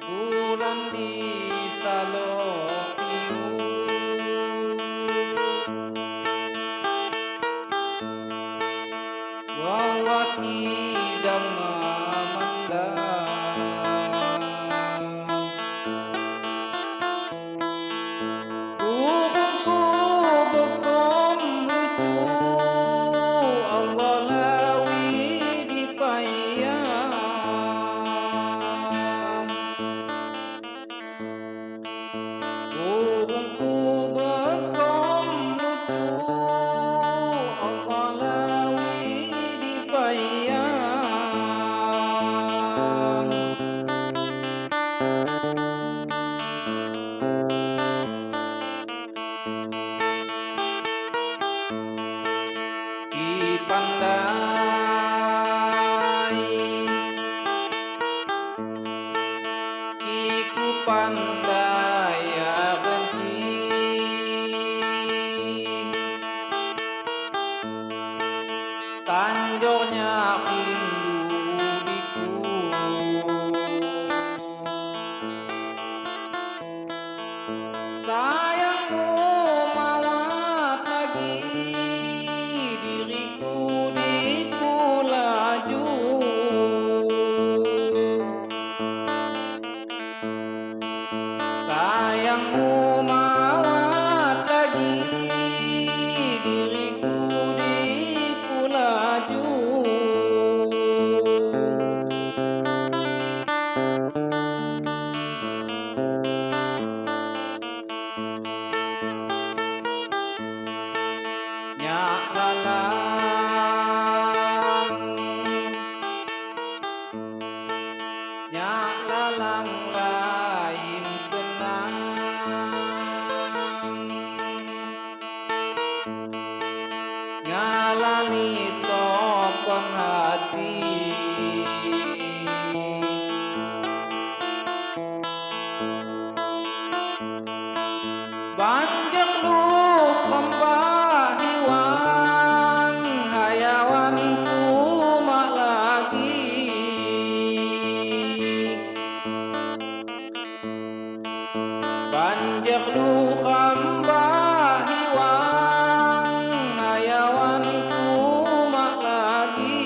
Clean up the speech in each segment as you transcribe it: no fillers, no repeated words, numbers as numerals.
Bulan di Salopiu, wawaki dhamma kubuku bekom lucu Allah lawi dipayang kubuku bekom lucu Allah lawi dipayang pandai iku pandai ya benci tanjonya indudiku sayangmu mawat lagi diriku laju sayangmu mawat lagi diriku laju nyak lalang lain senang ngalani topeng hati banjak lu pembah hiwang hayawanku mak lagi banjak lu hamba hiwang hayawanku mak lagi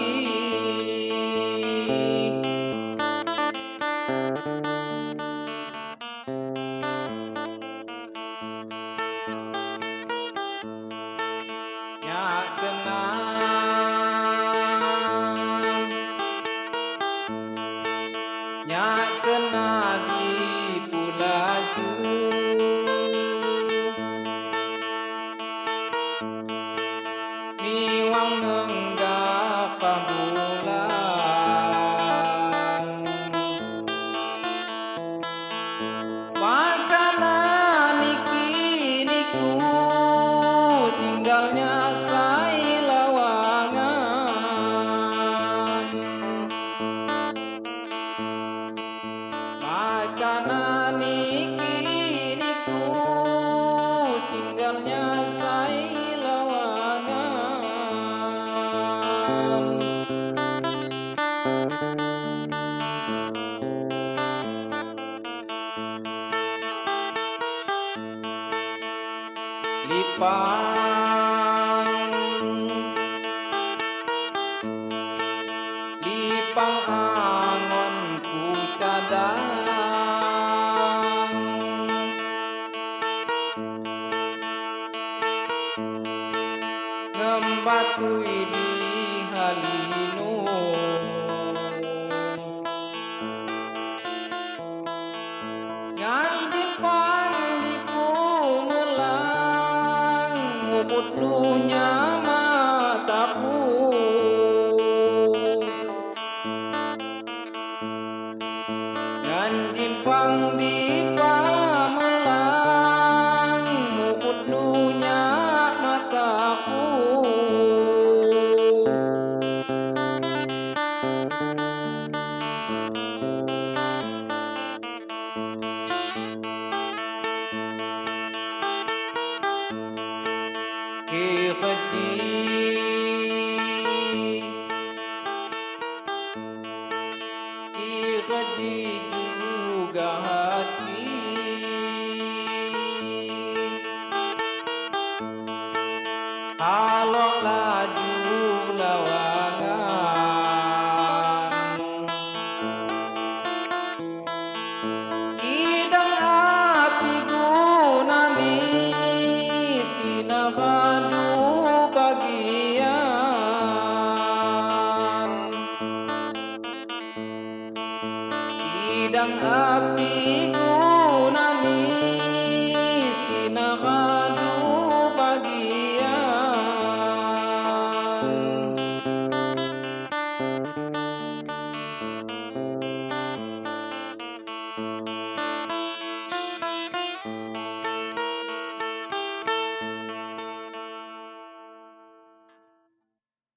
nyak kena di pulaju miwang nenggak pambulan makanan niki niku tinggalnya sai lawangan makanan niki niku tinggalnya sai lawangan lipang angon ku cadang ngembatui di halino nganti pandiku ngelang Bintang di pamalang mukut dunia mataku. Keji juga hati, kalau laju lawangan, idang hati gunani sinabadu bagian. Idang